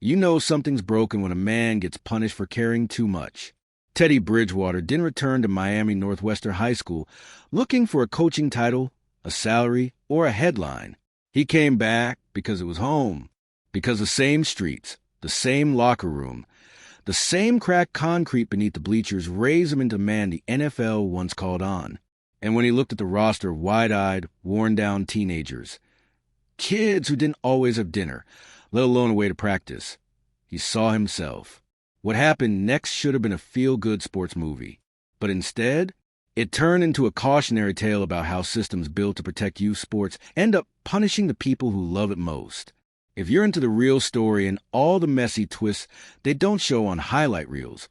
You know something's broken when a man gets punished for caring too much. Teddy Bridgewater didn't return to Miami Northwestern High School looking for a coaching title, a salary, or a headline. He came back because it was home, because the same streets, the same locker room, the same cracked concrete beneath the bleachers raised him into the man the NFL once called on. And when he looked at the roster of wide-eyed, worn-down teenagers, kids who didn't always have dinner, let alone a way to practice, he saw himself. What happened next should have been a feel-good sports movie. But instead, it turned into a cautionary tale about how systems built to protect youth sports end up punishing the people who love it most. If you're into the real story and all the messy twists they don't show on highlight reels,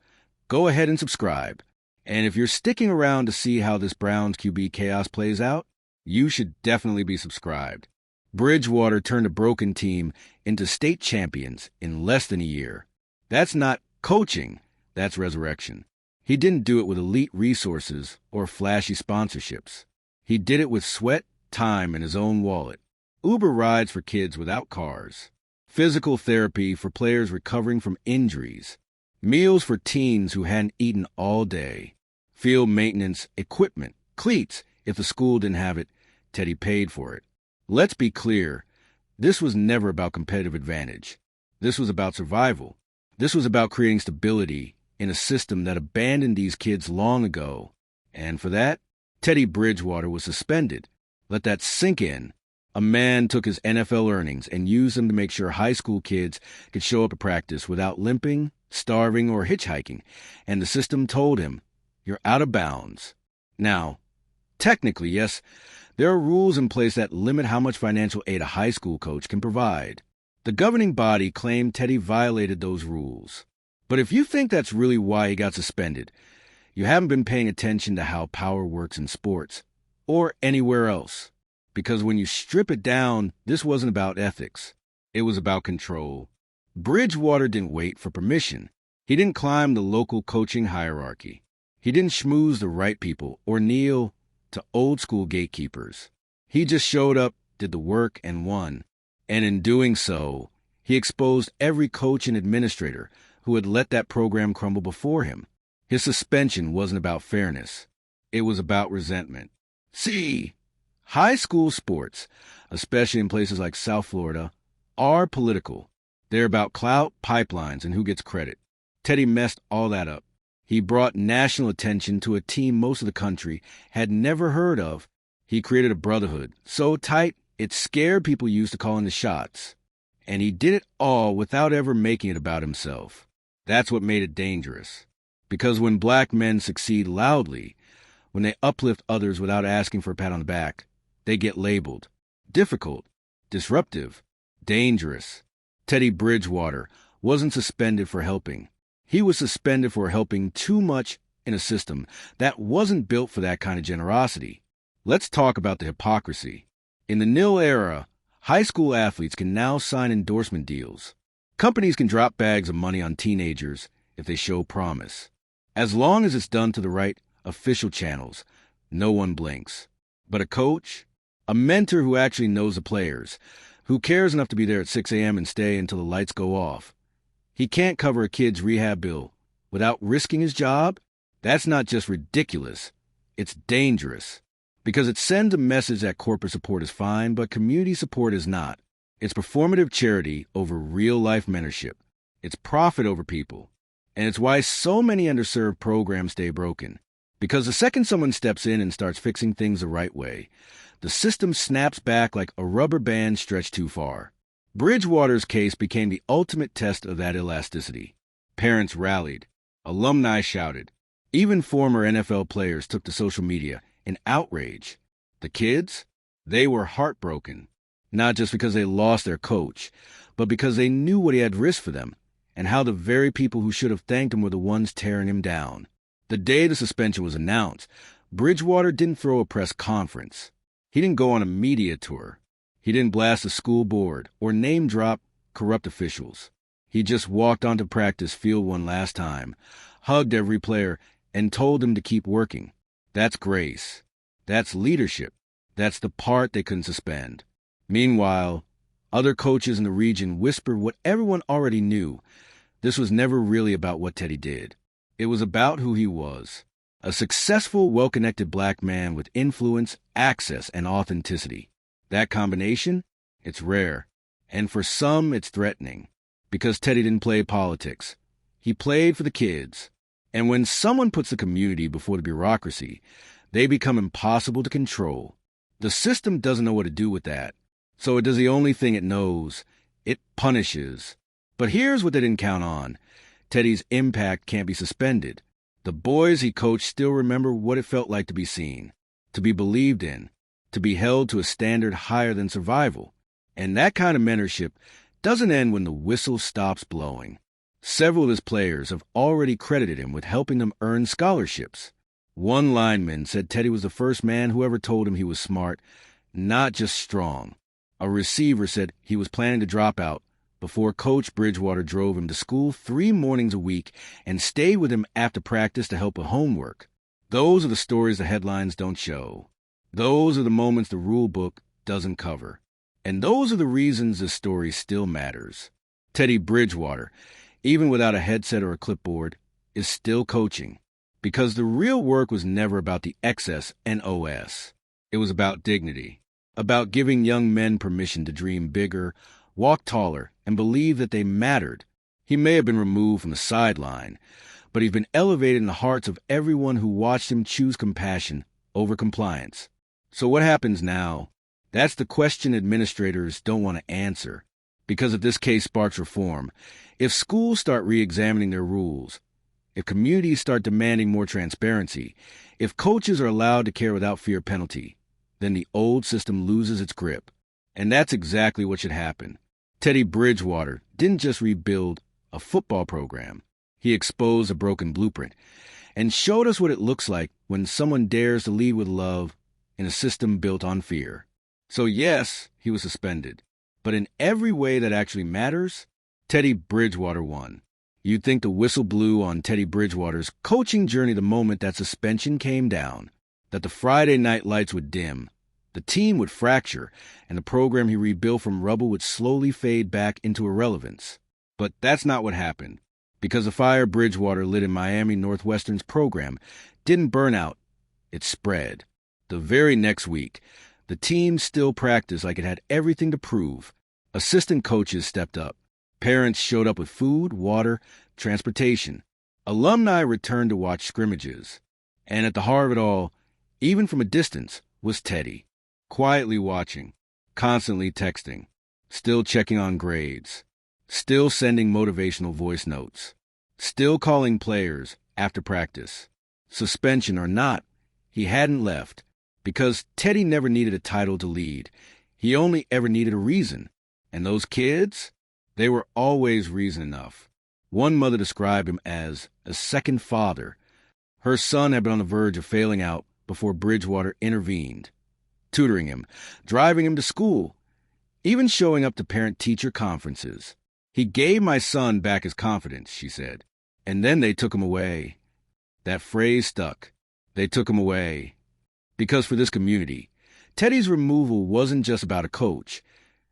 go ahead and subscribe. And if you're sticking around to see how this Browns QB chaos plays out, you should definitely be subscribed. Bridgewater turned a broken team into state champions in less than a year. That's not coaching, that's resurrection. He didn't do it with elite resources or flashy sponsorships. He did it with sweat, time, and his own wallet. Uber rides for kids without cars. Physical therapy for players recovering from injuries. Meals for teens who hadn't eaten all day. Field maintenance, equipment, cleats. If the school didn't have it, Teddy paid for it. Let's be clear, this was never about competitive advantage. This was about survival. This was about creating stability in a system that abandoned these kids long ago. And for that, Teddy Bridgewater was suspended. Let that sink in. A man took his NFL earnings and used them to make sure high school kids could show up at practice without limping, starving, or hitchhiking. And the system told him, "You're out of bounds." Now, technically, yes, there are rules in place that limit how much financial aid a high school coach can provide. The governing body claimed Teddy violated those rules. But if you think that's really why he got suspended, you haven't been paying attention to how power works in sports or anywhere else. Because when you strip it down, this wasn't about ethics. It was about control. Bridgewater didn't wait for permission. He didn't climb the local coaching hierarchy. He didn't schmooze the right people or kneel to old-school gatekeepers. He just showed up, did the work, and won. And in doing so, he exposed every coach and administrator who had let that program crumble before him. His suspension wasn't about fairness. It was about resentment. See, high school sports, especially in places like South Florida, are political. They're about clout, pipelines, and who gets credit. Teddy messed all that up. He brought national attention to a team most of the country had never heard of. He created a brotherhood so tight it scared people used to calling the shots. And he did it all without ever making it about himself. That's what made it dangerous. Because when black men succeed loudly, when they uplift others without asking for a pat on the back, they get labeled difficult, disruptive, dangerous. Teddy Bridgewater wasn't suspended for helping. He was suspended for helping too much in a system that wasn't built for that kind of generosity. Let's talk about the hypocrisy. In the nil era, high school athletes can now sign endorsement deals. Companies can drop bags of money on teenagers if they show promise. As long as it's done to the right official channels, no one blinks. But a coach, a mentor who actually knows the players, who cares enough to be there at 6 a.m. and stay until the lights go off, he can't cover a kid's rehab bill without risking his job? That's not just ridiculous. It's dangerous. Because it sends a message that corporate support is fine, but community support is not. It's performative charity over real-life mentorship. It's profit over people. And it's why so many underserved programs stay broken. Because the second someone steps in and starts fixing things the right way, the system snaps back like a rubber band stretched too far. Bridgewater's case became the ultimate test of that elasticity. Parents rallied. Alumni shouted. Even former NFL players took to social media in outrage. The kids? They were heartbroken. Not just because they lost their coach, but because they knew what he had risked for them, and how the very people who should have thanked him were the ones tearing him down. The day the suspension was announced, Bridgewater didn't throw a press conference. He didn't go on a media tour. He didn't blast the school board or name-drop corrupt officials. He just walked onto practice field one last time, hugged every player, and told them to keep working. That's grace. That's leadership. That's the part they couldn't suspend. Meanwhile, Other coaches in the region whispered what everyone already knew. This was never really about what Teddy did. It was about who he was. A successful, well-connected black man with influence, access, and authenticity. That combination? It's rare. And for some, it's threatening. Because Teddy didn't play politics. He played for the kids. And when someone puts the community before the bureaucracy, they become impossible to control. The system doesn't know what to do with that. So it does the only thing it knows. It punishes. But here's what they didn't count on. Teddy's impact can't be suspended. The boys he coached still remember what it felt like to be seen, to be believed in, to be held to a standard higher than survival. And that kind of mentorship doesn't end when the whistle stops blowing. Several of his players have already credited him with helping them earn scholarships. One lineman said Teddy was the first man who ever told him he was smart, not just strong. A receiver said he was planning to drop out before Coach Bridgewater drove him to school 3 mornings a week and stayed with him after practice to help with homework. Those are the stories the headlines don't show. Those are the moments the rule book doesn't cover. And those are the reasons this story still matters. Teddy Bridgewater, even without a headset or a clipboard, is still coaching. Because the real work was never about the excess and OS. It was about dignity. About giving young men permission to dream bigger, walk taller, and believe that they mattered. He may have been removed from the sideline, but he's been elevated in the hearts of everyone who watched him choose compassion over compliance. So what happens now? That's the question administrators don't want to answer. Because if this case sparks reform, if schools start re-examining their rules, if communities start demanding more transparency, if coaches are allowed to care without fear of penalty, then the old system loses its grip. And that's exactly what should happen. Teddy Bridgewater didn't just rebuild a football program. He exposed a broken blueprint and showed us what it looks like when someone dares to lead with love in a system built on fear. So yes, he was suspended. But in every way that actually matters, Teddy Bridgewater won. You'd think the whistle blew on Teddy Bridgewater's coaching journey the moment that suspension came down, that the Friday night lights would dim, the team would fracture, and the program he rebuilt from rubble would slowly fade back into irrelevance. But that's not what happened, because the fire Bridgewater lit in Miami Northwestern's program didn't burn out, it spread. The very next week, the team still practiced like it had everything to prove. Assistant coaches stepped up. Parents showed up with food, water, transportation. Alumni returned to watch scrimmages. And at the heart of it all, even from a distance, was Teddy. Quietly watching, constantly texting, still checking on grades, still sending motivational voice notes, still calling players after practice. Suspension or not, he hadn't left, because Teddy never needed a title to lead. He only ever needed a reason. And those kids, they were always reason enough. One mother described him as a second father. Her son had been on the verge of failing out before Bridgewater intervened, tutoring him, driving him to school, even showing up to parent-teacher conferences. He gave my son back his confidence, she said, and then they took him away. That phrase stuck. They took him away. Because for this community, Teddy's removal wasn't just about a coach.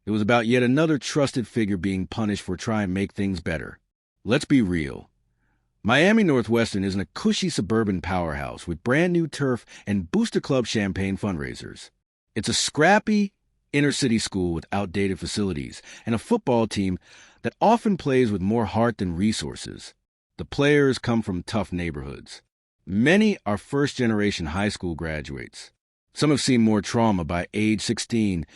It was about yet another trusted figure being punished for trying to make things better. Let's be real. Miami Northwestern isn't a cushy suburban powerhouse with brand new turf and Booster Club champagne fundraisers. It's a scrappy, inner-city school with outdated facilities and a football team that often plays with more heart than resources. The players come from tough neighborhoods. Many are first-generation high school graduates. Some have seen more trauma by age 16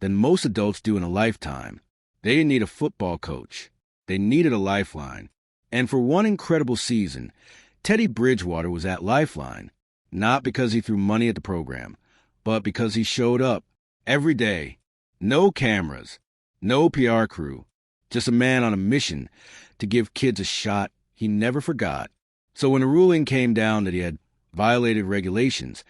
than most adults do in a lifetime. They didn't need a football coach. They needed a lifeline. And for one incredible season, Teddy Bridgewater was that lifeline, not because he threw money at the program, but because he showed up every day. No cameras, no PR crew, just a man on a mission to give kids a shot he never forgot. So when the ruling came down that he had violated regulations,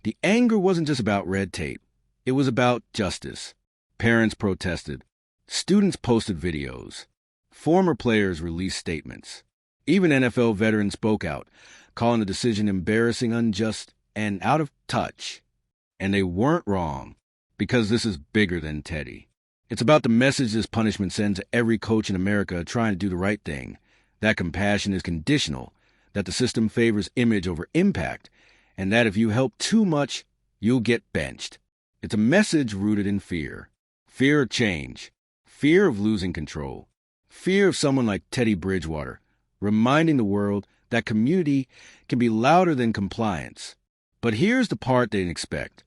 the anger wasn't just about red tape. It was about justice. Parents protested. Students posted videos. Former players released statements. Even NFL veterans spoke out, calling the decision embarrassing, unjust, and out of touch. And they weren't wrong, because this is bigger than Teddy. It's about the message this punishment sends to every coach in America trying to do the right thing, that compassion is conditional, that the system favors image over impact, and that if you help too much, you'll get benched. It's a message rooted in fear. Fear of change. Fear of losing control. Fear of someone like Teddy Bridgewater, reminding the world that community can be louder than compliance. But here's the part they didn't expect.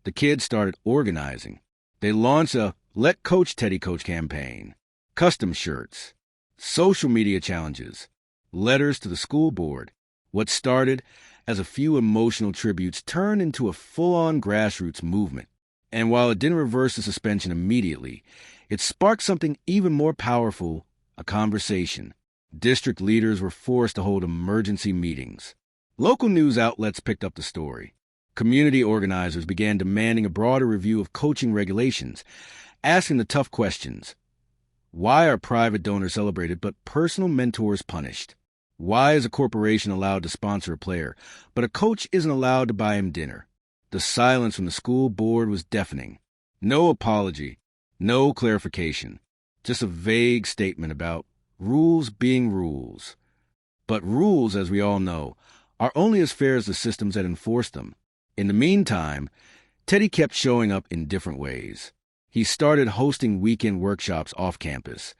The kids started organizing. They launched a Let Coach Teddy Coach campaign, custom shirts, social media challenges, letters to the school board. What started as a few emotional tributes turned into a full-on grassroots movement. And while it didn't reverse the suspension immediately, it sparked something even more powerful, a conversation. District leaders were forced to hold emergency meetings. Local news outlets picked up the story. Community organizers began demanding a broader review of coaching regulations, asking the tough questions. Why are private donors celebrated but personal mentors punished? Why is a corporation allowed to sponsor a player, but a coach isn't allowed to buy him dinner? The silence from the school board was deafening. No apology, no clarification, just a vague statement about rules being rules. But rules, as we all know, are only as fair as the systems that enforce them. In the meantime, Teddy kept showing up in different ways. He started hosting weekend workshops off campus,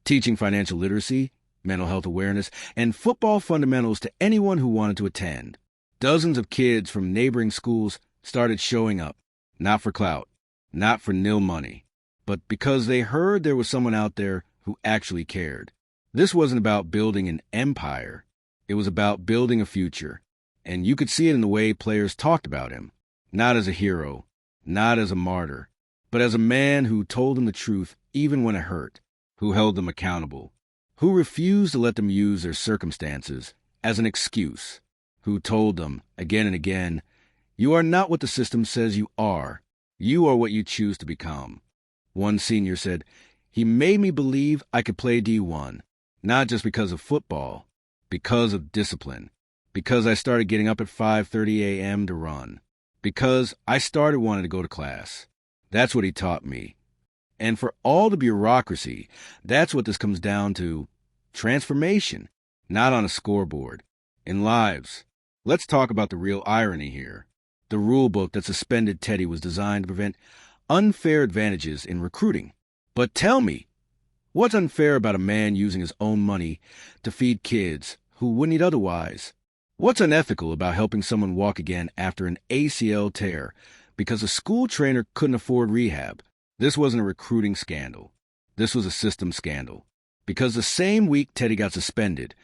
teaching financial literacy, mental health awareness, and football fundamentals to anyone who wanted to attend. Dozens of kids from neighboring schools started showing up, not for clout, not for nil money, but because they heard there was someone out there who actually cared. This wasn't about building an empire. It was about building a future. And you could see it in the way players talked about him, not as a hero, not as a martyr, but as a man who told them the truth even when it hurt, who held them accountable, who refused to let them use their circumstances as an excuse, who told them again and again, "You are not what the system says you are. You are what you choose to become." One senior said, "He made me believe I could play D1, not just because of football, because of discipline, because I started getting up at 5:30 a.m. to run, because I started wanting to go to class." That's what he taught me. And for all the bureaucracy, that's what this comes down to. Transformation, not on a scoreboard. In lives. Let's talk about the real irony here. The rule book that suspended Teddy was designed to prevent unfair advantages in recruiting. But tell me, what's unfair about a man using his own money to feed kids who wouldn't eat otherwise? What's unethical about helping someone walk again after an ACL tear because a school trainer couldn't afford rehab? This wasn't a recruiting scandal. This was a system scandal. Because the same week Teddy got suspended,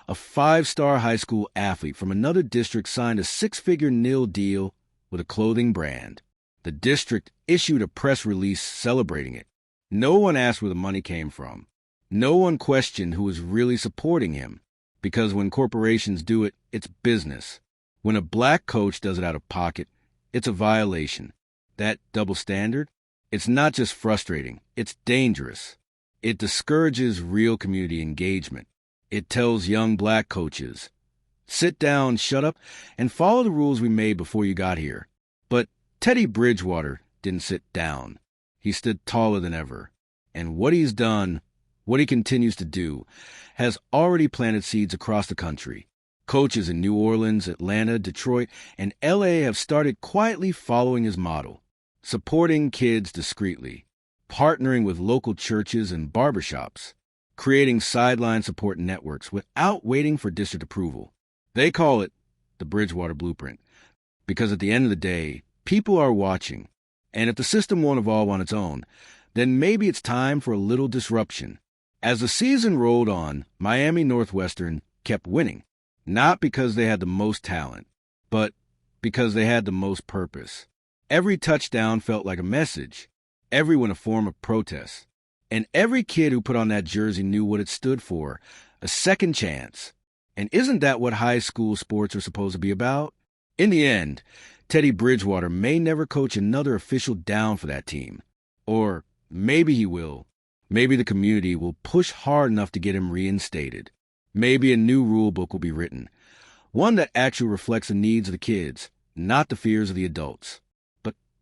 a 5-star high school athlete from another district signed a 6-figure nil deal with a clothing brand. The district issued a press release celebrating it. No one asked where the money came from. No one questioned who was really supporting him. Because when corporations do it, it's business. When a black coach does it out of pocket, it's a violation. That double standard? It's not just frustrating, it's dangerous. It discourages real community engagement. It tells young black coaches, sit down, shut up, and follow the rules we made before you got here. But Teddy Bridgewater didn't sit down. He stood taller than ever. And what he's done, what he continues to do, has already planted seeds across the country. Coaches in New Orleans, Atlanta, Detroit, and LA have started quietly following his model. Supporting kids discreetly, partnering with local churches and barbershops, creating sideline support networks without waiting for district approval. They call it the Bridgewater Blueprint, because at the end of the day, people are watching. And if the system won't evolve on its own, then maybe it's time for a little disruption. As the season rolled on, Miami Northwestern kept winning, not because they had the most talent, but because they had the most purpose. Every touchdown felt like a message, every one a form of protest. And every kid who put on that jersey knew what it stood for, a second chance. And isn't that what high school sports are supposed to be about? In the end, Teddy Bridgewater may never coach another official down for that team. Or maybe he will. Maybe the community will push hard enough to get him reinstated. Maybe a new rule book will be written, one that actually reflects the needs of the kids, not the fears of the adults.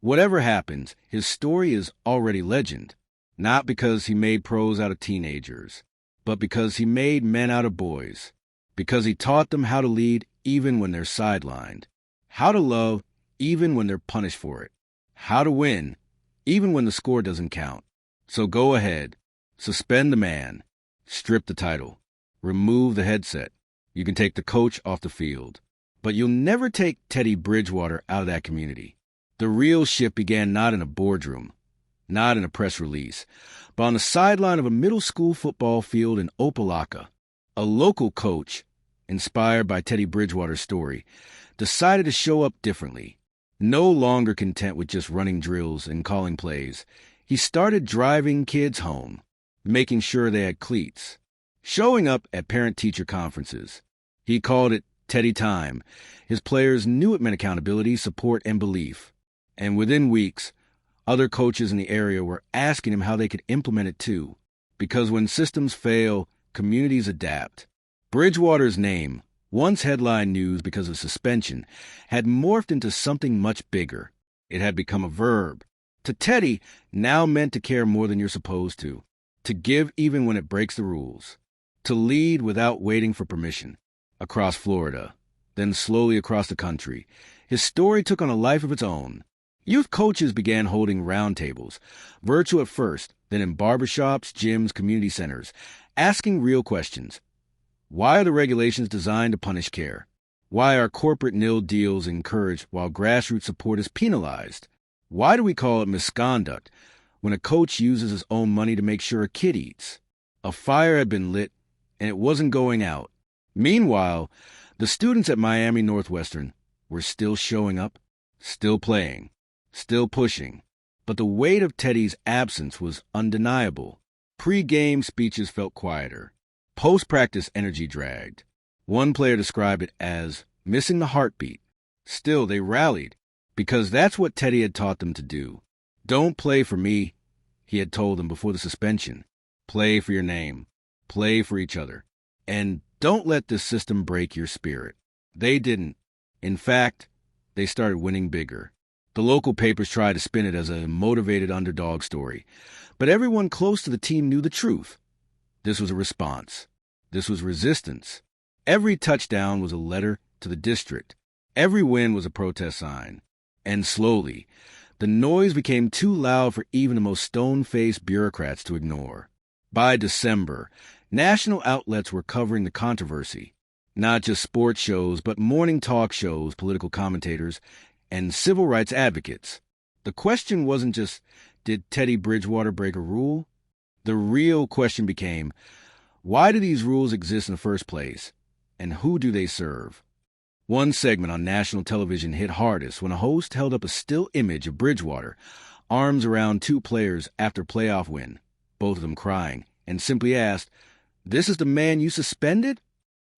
Whatever happens, his story is already legend. Not because he made pros out of teenagers, but because he made men out of boys. Because he taught them how to lead even when they're sidelined. How to love even when they're punished for it. How to win even when the score doesn't count. So go ahead. Suspend the man. Strip the title. Remove the headset. You can take the coach off the field. But you'll never take Teddy Bridgewater out of that community. The real shift began not in a boardroom, not in a press release, but on the sideline of a middle school football field in Opelika. A local coach, inspired by Teddy Bridgewater's story, decided to show up differently. No longer content with just running drills and calling plays, he started driving kids home, making sure they had cleats, showing up at parent-teacher conferences. He called it Teddy Time. His players knew it meant accountability, support, and belief. And within weeks, other coaches in the area were asking him how they could implement it too. Because when systems fail, communities adapt. Bridgewater's name, once headline news because of suspension, had morphed into something much bigger. It had become a verb. To Teddy, now meant to care more than you're supposed to give even when it breaks the rules, to lead without waiting for permission. Across Florida, then slowly across the country, his story took on a life of its own. Youth coaches began holding roundtables, virtual at first, then in barbershops, gyms, community centers, asking real questions. Why are the regulations designed to punish care? Why are corporate nil deals encouraged while grassroots support is penalized? Why do we call it misconduct when a coach uses his own money to make sure a kid eats? A fire had been lit, and it wasn't going out. Meanwhile, the students at Miami Northwestern were still showing up, still playing, still pushing. But the weight of Teddy's absence was undeniable. Pre-game speeches felt quieter. Post-practice energy dragged. One player described it as missing the heartbeat. Still, they rallied, because that's what Teddy had taught them to do. Don't play for me, he had told them before the suspension. Play for your name. Play for each other. And don't let this system break your spirit. They didn't. In fact, they started winning bigger. The local papers tried to spin it as a motivated underdog story, but everyone close to the team knew the truth. This was a response. This was resistance. Every touchdown was a letter to the district. Every win was a protest sign. And slowly, the noise became too loud for even the most stone-faced bureaucrats to ignore. By December, national outlets were covering the controversy. Not just sports shows, but morning talk shows, political commentators, and civil rights advocates. The question wasn't just, did Teddy Bridgewater break a rule? The real question became, why do these rules exist in the first place? And who do they serve? One segment on national television hit hardest when a host held up a still image of Bridgewater, arms around two players after playoff win, both of them crying, and simply asked, "This is the man you suspended?"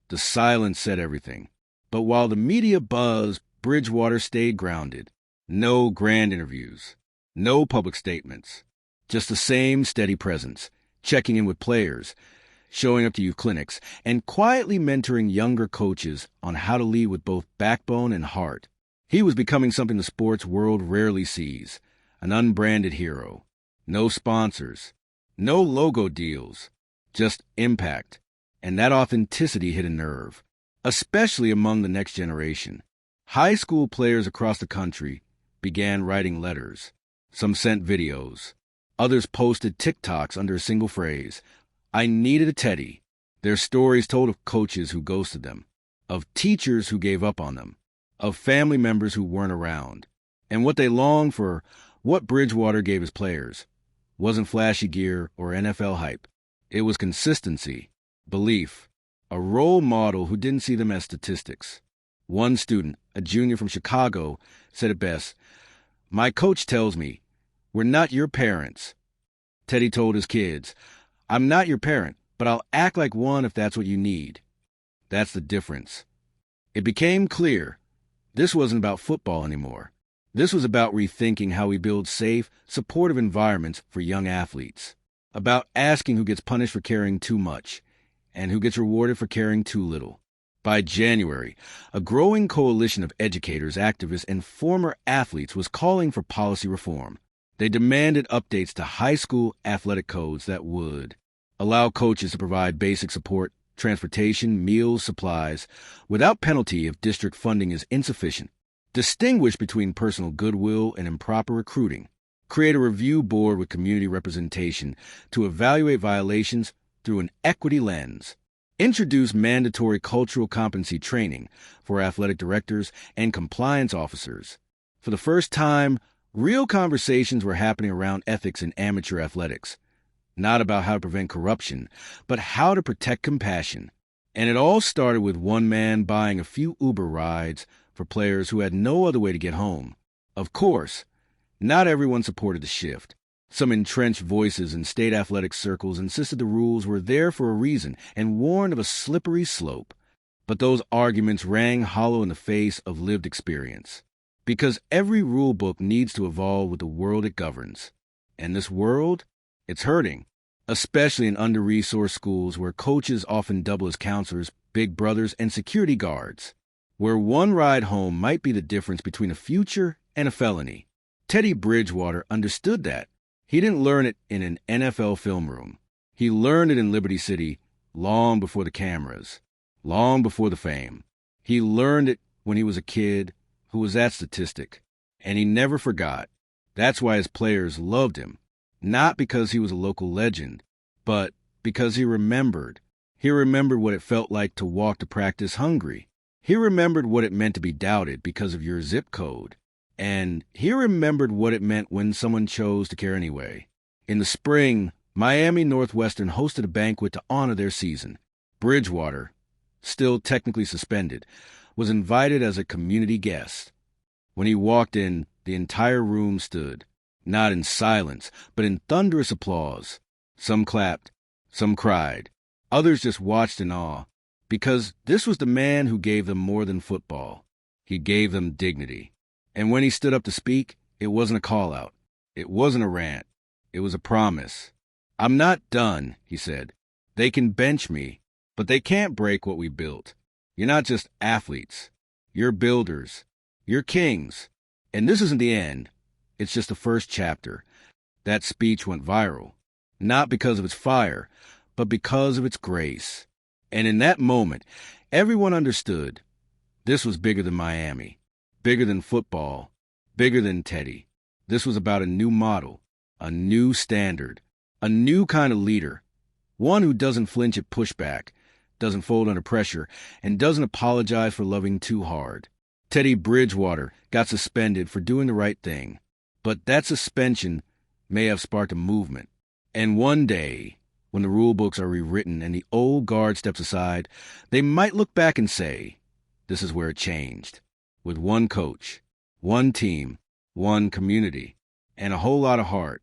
The silence said everything. But while the media buzzed, Bridgewater stayed grounded. No grand interviews. No public statements. Just the same steady presence, checking in with players, showing up to youth clinics, and quietly mentoring younger coaches on how to lead with both backbone and heart. He was becoming something the sports world rarely sees, an unbranded hero. No sponsors. No logo deals. Just impact. And that authenticity hit a nerve, especially among the next generation. High school players across the country began writing letters. Some sent videos. Others posted TikToks under a single phrase. I needed a Teddy. Their stories told of coaches who ghosted them, of teachers who gave up on them, of family members who weren't around. And what they longed for, what Bridgewater gave his players, wasn't flashy gear or NFL hype. It was consistency, belief, a role model who didn't see them as statistics. One student, a junior from Chicago, said it best, "My coach tells me, we're not your parents." Teddy told his kids, "I'm not your parent, but I'll act like one if that's what you need." That's the difference. It became clear this wasn't about football anymore. This was about rethinking how we build safe, supportive environments for young athletes. About asking who gets punished for caring too much and who gets rewarded for caring too little. By January, a growing coalition of educators, activists, and former athletes was calling for policy reform. They demanded updates to high school athletic codes that would allow coaches to provide basic support, transportation, meals, supplies, without penalty if district funding is insufficient. Distinguish between personal goodwill and improper recruiting. Create a review board with community representation to evaluate violations through an equity lens. Introduce mandatory cultural competency training for athletic directors and compliance officers. For the first time, real conversations were happening around ethics in amateur athletics. Not about how to prevent corruption, but how to protect compassion. And it all started with one man buying a few Uber rides for players who had no other way to get home. Of course, not everyone supported the shift. Some entrenched voices in state athletic circles insisted the rules were there for a reason and warned of a slippery slope. But those arguments rang hollow in the face of lived experience. Because every rule book needs to evolve with the world it governs. And this world, it's hurting, especially in under-resourced schools where coaches often double as counselors, big brothers, and security guards, where one ride home might be the difference between a future and a felony. Teddy Bridgewater understood that. He didn't learn it in an NFL film room. He learned it in Liberty City long before the cameras, long before the fame. He learned it when he was a kid who was that statistic, and he never forgot. That's why his players loved him. Not because he was a local legend, but because he remembered. He remembered what it felt like to walk to practice hungry. He remembered what it meant to be doubted because of your zip code. And he remembered what it meant when someone chose to care anyway. In the spring, Miami Northwestern hosted a banquet to honor their season. Bridgewater, still technically suspended, was invited as a community guest. When he walked in, the entire room stood. Not in silence, but in thunderous applause. Some clapped, some cried. Others just watched in awe, because this was the man who gave them more than football. He gave them dignity. And when he stood up to speak, it wasn't a call-out. It wasn't a rant. It was a promise. "I'm not done," he said. "They can bench me, but they can't break what we built. You're not just athletes. You're builders. You're kings. And this isn't the end. It's just the first chapter." That speech went viral, not because of its fire, but because of its grace. And in that moment, everyone understood this was bigger than Miami, bigger than football, bigger than Teddy. This was about a new model, a new standard, a new kind of leader, one who doesn't flinch at pushback, doesn't fold under pressure, and doesn't apologize for loving too hard. Teddy Bridgewater got suspended for doing the right thing. But that suspension may have sparked a movement. And one day, when the rule books are rewritten and the old guard steps aside, they might look back and say, this is where it changed. With one coach, one team, one community, and a whole lot of heart.